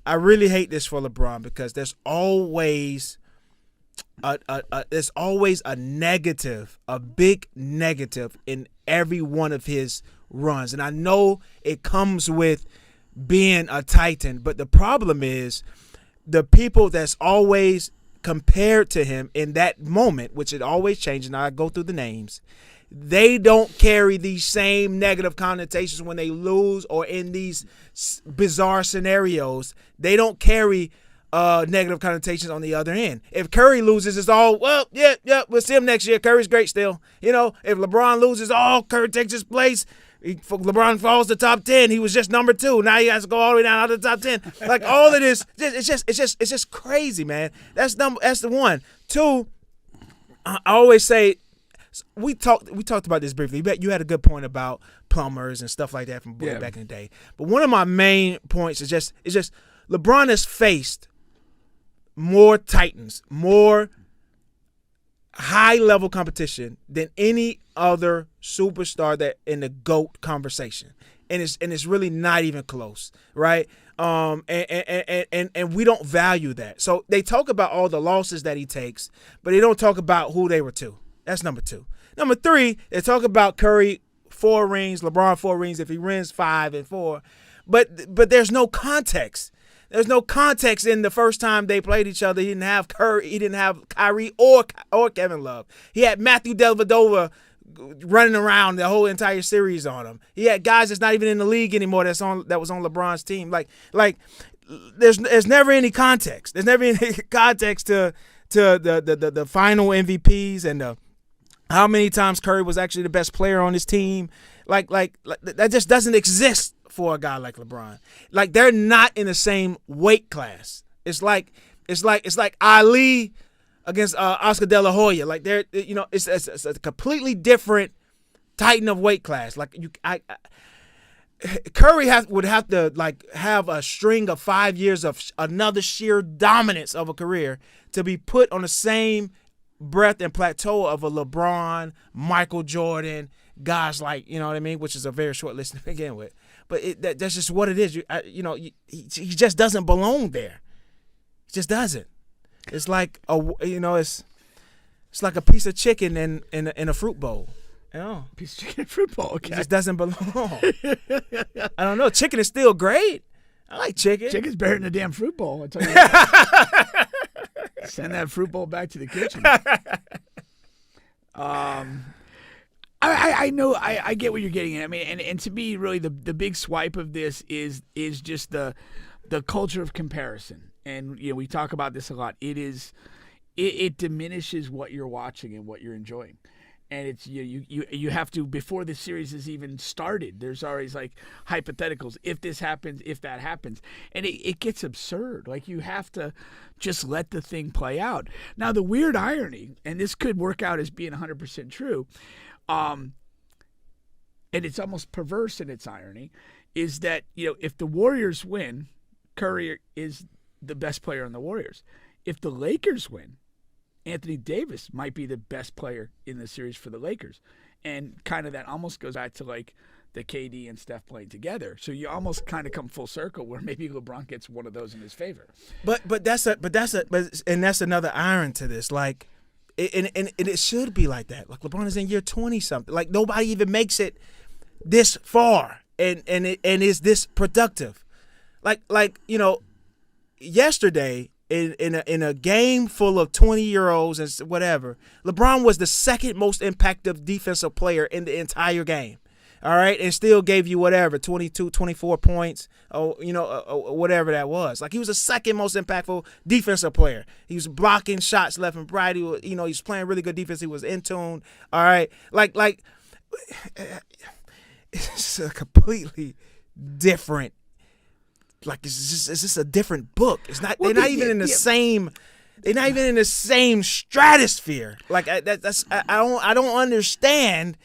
I really hate this for LeBron because there's always a negative, a big negative in every one of his runs. And I know it comes with being a Titan, but the problem is the people that's always compared to him in that moment, which it always changes, and I go through the names, they don't carry these same negative connotations when they lose or in these bizarre scenarios. They don't carry negative connotations on the other end. If Curry loses, it's all, well, yeah, we'll see him next year. Curry's great still. You know, if LeBron loses, Curry takes his place. LeBron falls to top 10. He was just number 2. Now he has to go all the way down out of the top 10. Like all of this, it's just crazy, man. That's the one. 2, I always say, we talked about this briefly. You had a good point about plumbers and stuff like that from back in the day. But one of my main points is just LeBron has faced more Titans, more high-level competition than any other superstar that in the GOAT conversation, and it's really not even close, right? And we don't value that. So they talk about all the losses that he takes, but they don't talk about who they were to. That's number 2. Number 3, they talk about Curry 4 rings, LeBron 4 rings if he wins 5 and 4, but there's no context. There's no context in the first time they played each other. He didn't have Curry, he didn't have Kyrie or Kevin Love. He had Matthew Dellavedova running around the whole entire series on him. He had guys that's not even in the league anymore that was on LeBron's team. Like there's never any context. There's never any context to the final MVPs and how many times Curry was actually the best player on his team. Like that just doesn't exist for a guy like LeBron. Like they're not in the same weight class. It's like Ali against Oscar De La Hoya. Like they're, you know, it's a completely different Titan of weight class. Like Curry would have to like have a string of 5 years of another sheer dominance of a career to be put on the same breadth and plateau of a LeBron, Michael Jordan, guys like, you know what I mean, which is a very short list to begin with. But that's just what it is. He just doesn't belong there. He just doesn't. It's like it's like a piece of chicken in a fruit bowl. You know, piece of chicken and fruit bowl. Okay, it just doesn't belong. I don't know. Chicken is still great. I like chicken. Chicken's better than a damn fruit bowl. I tell you that. Send that fruit bowl back to the kitchen. I know I get what you're getting at. I mean, and to me, really, the big swipe of this is just the culture of comparison. And we talk about this a lot. It diminishes what you're watching and what you're enjoying. And it's you have to, before the series has even started, there's always like hypotheticals. If this happens, if that happens. And it gets absurd. Like you have to just let the thing play out. Now, the weird irony, and this could work out as being 100% true, and it's almost perverse in its irony, is that, if the Warriors win, Curry is the best player on the Warriors. If the Lakers win, Anthony Davis might be the best player in the series for the Lakers. And kind of that almost goes back to like the KD and Steph playing together. So you almost kind of come full circle where maybe LeBron gets one of those in his favor. But that's another iron to this. Like, and it should be like that. Like LeBron is in year 20 something. Like nobody even makes it this far and is this productive. Like yesterday, in a game full of 20-year-olds and whatever, LeBron was the second most impactful defensive player in the entire game. All right, and still gave you whatever 22, 24 points, or whatever that was. Like he was the second most impactful defensive player. He was blocking shots left and right. He was, he was playing really good defense. He was in tune. All right, like it's a completely different. Like it's just a different book. It's not. They're not even in the same. They're not even in the same stratosphere. Like I don't understand.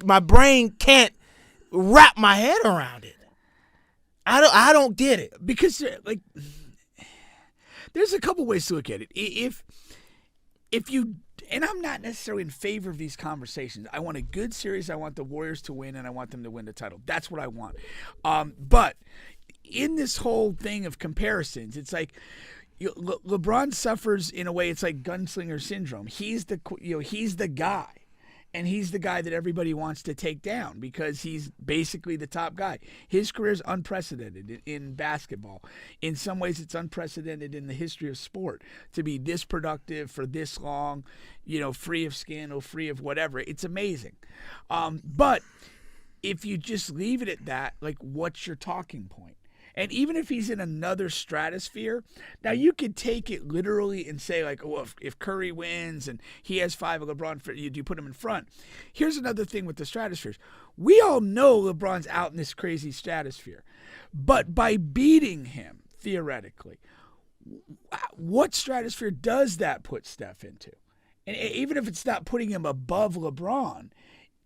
My brain can't wrap my head around it. I don't get it because like there's a couple ways to look at it. If you, and I'm not necessarily in favor of these conversations. I want a good series. I want the Warriors to win, and I want them to win the title. That's what I want. But in this whole thing of comparisons, it's like LeBron suffers in a way. It's like gunslinger syndrome. He's the guy, and he's the guy that everybody wants to take down because he's basically the top guy. His career is unprecedented in basketball. In some ways, it's unprecedented in the history of sport to be this productive for this long, free of scandal, free of whatever. It's amazing. But if you just leave it at that, like, what's your talking point? And even if he's in another stratosphere, now you could take it literally and say, like, oh, if Curry wins and he has 5 of LeBron, you put him in front. Here's another thing with the stratospheres. We all know LeBron's out in this crazy stratosphere. But by beating him, theoretically, what stratosphere does that put Steph into? And even if it's not putting him above LeBron,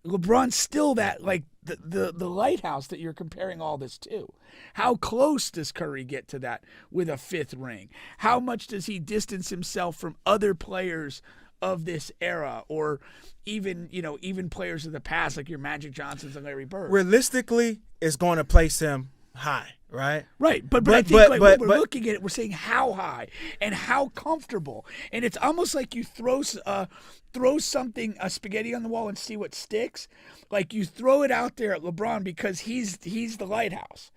LeBron's still that, like, the lighthouse that you're comparing all this to. How close does Curry get to that with a 5th ring? How much does he distance himself from other players of this era, or even players of the past like your Magic Johnsons and Larry Bird? Realistically, it's going to place him high, right? Right, but I think when we're looking at it, we're saying how high and how comfortable, and it's almost like you throw something, a spaghetti on the wall and see what sticks. Like, you throw it out there at LeBron because he's the lighthouse.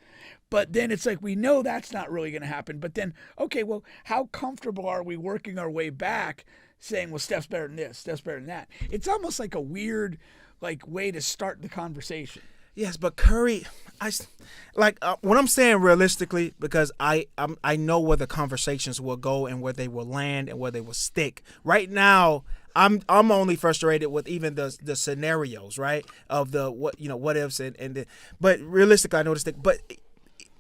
But then it's like, we know that's not really going to happen. But then, okay, well, how comfortable are we working our way back saying, well, Steph's better than this, Steph's better than that? It's almost like a weird, like, way to start the conversation. Yes, but Curry, when I'm saying realistically, because I know where the conversations will go and where they will land and where they will stick. Right now, I'm only frustrated with even the scenarios, right, of the what ifs but realistically, I know the stick. But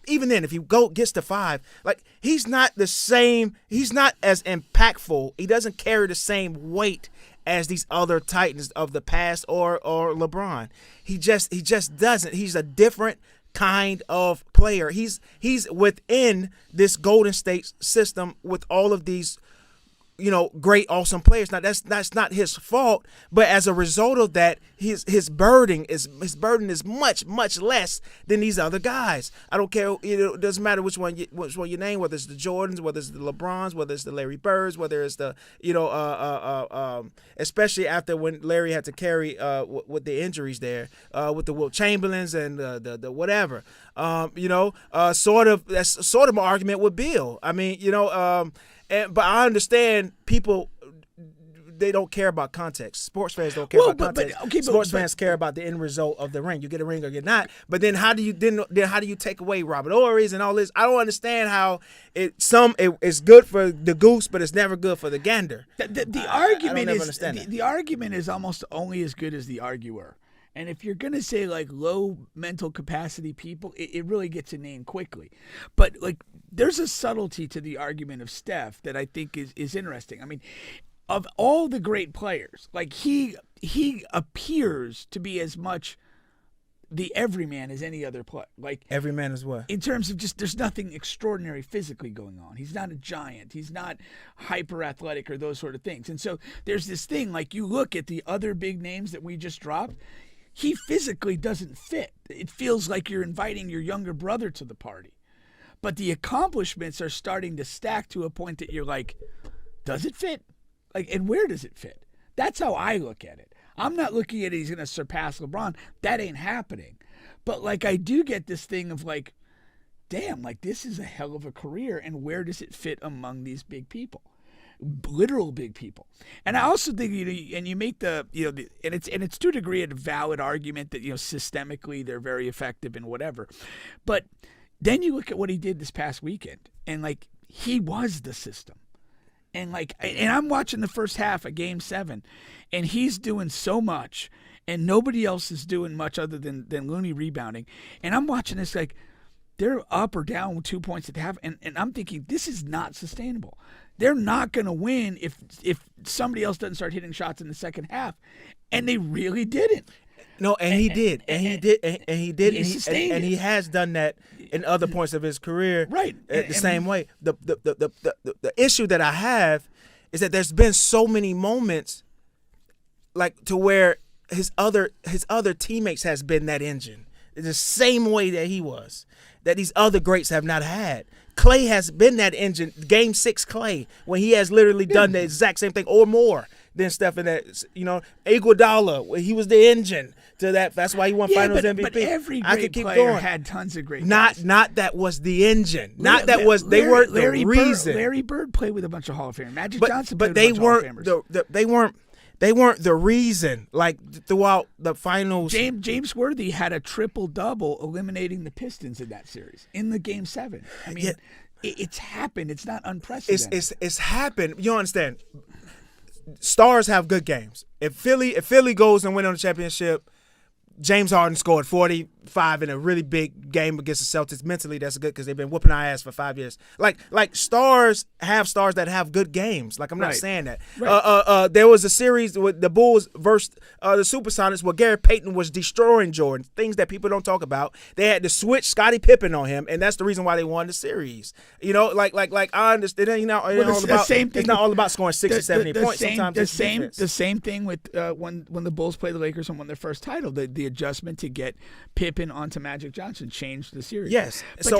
even then, if he gets to 5, like, he's not the same. He's not as impactful. He doesn't carry the same weight as these other Titans of the past or LeBron. He just doesn't. He's a different kind of player. He's within this Golden State system with all of these great, awesome players. Now that's not his fault, but as a result of that, his burden is much, much less than these other guys. I don't care. It doesn't matter which one you name, whether it's the Jordans, whether it's the LeBrons, whether it's the Larry Birds, whether it's the especially after when Larry had to carry with the injuries there, with the Wilt Chamberlains and the whatever. Sort of that's sort of my argument with Bill. I mean, but I understand people, they don't care about context. Sports fans don't care about context. Sports fans care about the end result of the ring. You get a ring or you're not. But then how do you take away Robert Ory's and all this? I don't understand how it's good for the goose, but it's never good for the gander. The argument is almost only as good as the arguer. And if you're going to say, like, low mental capacity people, it really gets a name quickly. But, like, there's a subtlety to the argument of Steph that I think is interesting. I mean, of all the great players, like, he appears to be as much the everyman as any other player. Like, everyman is what? In terms of just, there's nothing extraordinary physically going on. He's not a giant. He's not hyper athletic or those sort of things. And so there's this thing, like, you look at the other big names that we just dropped, he physically doesn't fit. It feels like you're inviting your younger brother to the party. But the accomplishments are starting to stack to a point that you're like, does it fit? Like, and where does it fit? That's how I look at it. I'm not looking at he's going to surpass LeBron. That ain't happening. But, like, I do get this thing of, like, damn, like, this is a hell of a career, and where does it fit among these big people? Literal big people. And I also think, and you make and it's to a degree a valid argument that, systemically they're very effective and whatever. But then you look at what he did this past weekend, and, like, he was the system. And, like, and I'm watching the first half of Game 7, and he's doing so much, and nobody else is doing much other than Looney rebounding. And I'm watching this, like, they're up or down with 2 points at half, and I'm thinking, this is not sustainable. They're not going to win if somebody else doesn't start hitting shots in the second half. And they really didn't. No, and he did. And he has done that in other points of his career. Right. The same way. The issue that I have is that there's been so many moments, like, to where his other teammates has been that engine. The same way that he was. that these other greats have not had. Clay has been that engine. Game 6 Clay, when he has literally done the exact same thing or more than Steph in that. Iguodala, he was the engine to that. That's why he won Finals MVP. But every I great could keep player going. had tons of great guys. Not that was the engine. Not that was they weren't the reason. Larry Bird played with a bunch of Hall of Famers. Magic Johnson but played they with a bunch of Hall of Famers. They weren't the reason. Like throughout the finals, James Worthy had a triple-double eliminating the Pistons in that series in the Game 7. I mean, it's happened. It's not unprecedented. It's happened. You understand? Stars have good games. If Philly goes and win on the championship, James Harden scored 45 in a really big game against the Celtics. Mentally, that's good because they've been whooping our ass for 5 years. Like stars that have good games. Like I'm not saying that. Right. There was a series with the Bulls versus the Supersonics where Gary Payton was destroying Jordan. Things that people don't talk about. They had to switch Scottie Pippen on him, and that's the reason why they won the series. Like I understand. It's not all about scoring 60, 70 points. Sometimes the same thing with when the Bulls played the Lakers and won their first title. The adjustment to get Pippen onto Magic Johnson changed the series. Yes. I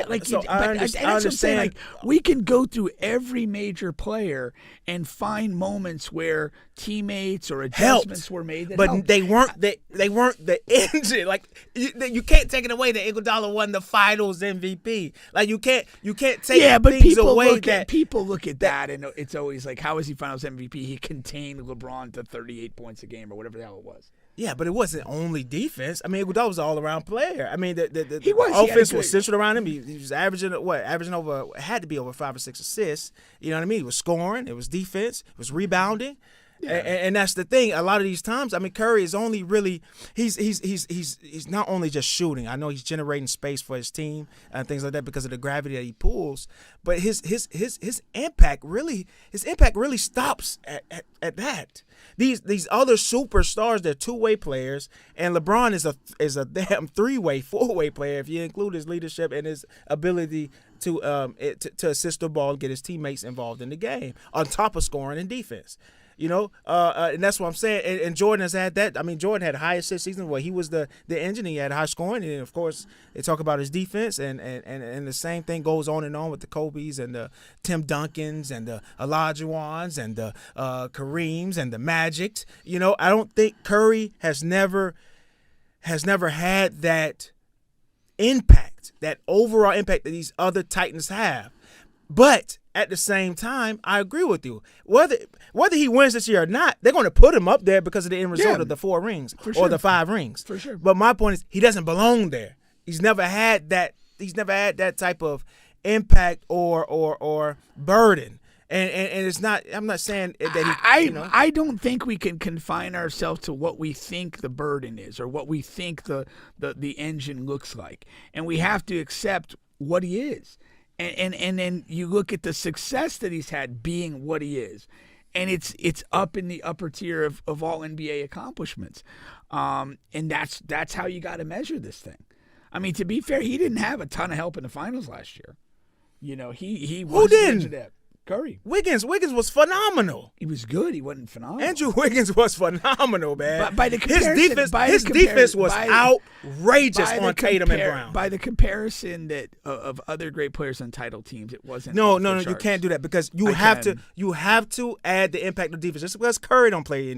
understand. Like, we can go through every major player and find moments where teammates or adjustments were made that helped. They weren't the engine. Like you can't take it away that Iguodala won the Finals MVP. Like you can't take things away. People look at that and it's always like, how is he Finals MVP? He contained LeBron to 38 points a game or whatever the hell it was. Yeah, but it wasn't only defense. I mean, Iguodala was an all-around player. I mean, the offense was centered around him. He was averaging over, had to be over 5 or 6 assists. You know what I mean? He was scoring. It was defense. It was rebounding. Yeah. And that's the thing. A lot of these times, I mean, Curry is only really he's not only just shooting. I know he's generating space for his team and things like that because of the gravity that he pulls. But his impact really stops at that. These other superstars, they're two-way players, and LeBron is a damn three-way, four-way player if you include his leadership and his ability to assist the ball and get his teammates involved in the game on top of scoring and defense. And that's what I'm saying. And Jordan has had that. I mean, Jordan had the highest assist season where he was the engine. He had high scoring, and of course, they talk about his defense, and the same thing goes on and on with the Kobe's and the Tim Duncans and the Olajuwons and the Kareems and the Magics. I don't think Curry has never had that impact, that overall impact that these other Titans have. But at the same time, I agree with you. Whether he wins this year or not, they're going to put him up there because of the end result of the 4 rings or the 5 rings. For sure. But my point is, he doesn't belong there. He's never had that. He's never had that type of impact or burden. And it's not. I'm not saying that I don't think we can confine ourselves to what we think the burden is or what we think the engine looks like, and we have to accept what he is. And then you look at the success that he's had being what he is, and it's up in the upper tier of all NBA accomplishments, and that's how you got to measure this thing. I mean, to be fair, he didn't have a ton of help in the finals last year. He was who didn't? Curry. Wiggins was phenomenal. He was good. He wasn't phenomenal. Andrew Wiggins was phenomenal, man. But by the comparison, his defense was outrageous on Tatum and Brown. By the comparison of other great players on title teams, it wasn't. No, you can't do that because you have to add the impact of defense. Just because Curry don't play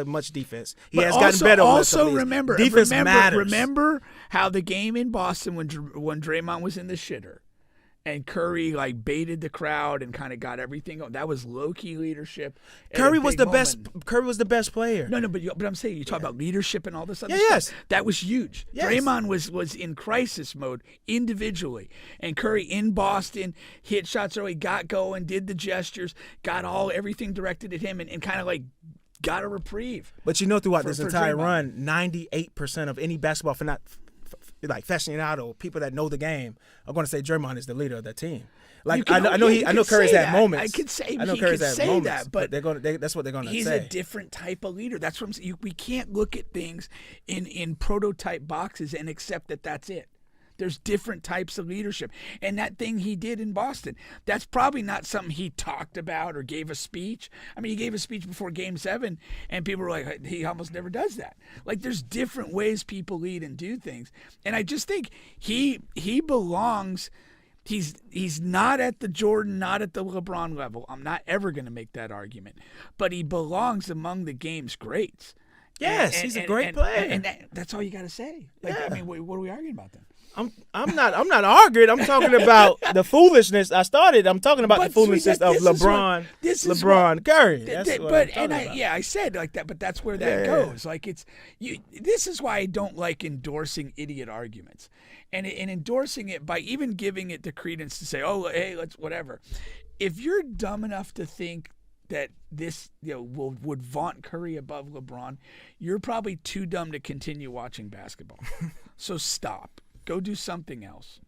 much defense, he has gotten better. Also, remember, defense matters. Remember how the game in Boston when Draymond was in the shitter. And Curry baited the crowd and kind of got everything going. That was low-key leadership. Curry was the best. Curry was the best player. No, but I'm saying you talk about leadership and all this other stuff. Yes, that was huge. Yes. Draymond was in crisis mode individually, and Curry in Boston hit shots early, got going, did the gestures, got everything directed at him, and kind of got a reprieve. But throughout this entire run, 98% of any basketball fan, like aficionado, people that know the game, are going to say Draymond is the leader of that team. I know Curry's had moments. I could say that, but that's what they're going to say. He's a different type of leader. That's what I'm saying. We can't look at things in prototype boxes and accept that that's it. There's different types of leadership. And that thing he did in Boston, that's probably not something he talked about or gave a speech. I mean, he gave a speech before Game 7, and people were like, he almost never does that. Like, there's different ways people lead and do things. And I just think he belongs. He's not at the Jordan, not at the LeBron level. I'm not ever going to make that argument. But he belongs among the game's greats. Yes, he's a great player. And that's all you got to say. Like, I mean, what are we arguing about then? I'm not arguing. I'm talking about the foolishness. I'm talking about the foolishness of LeBron Curry. I said like that, but that's where that goes. Like this is why I don't like endorsing idiot arguments, and endorsing it by even giving it the credence to say, oh, hey, let's whatever. If you're dumb enough to think that this would vaunt Curry above LeBron, you're probably too dumb to continue watching basketball. So stop. Go do something else.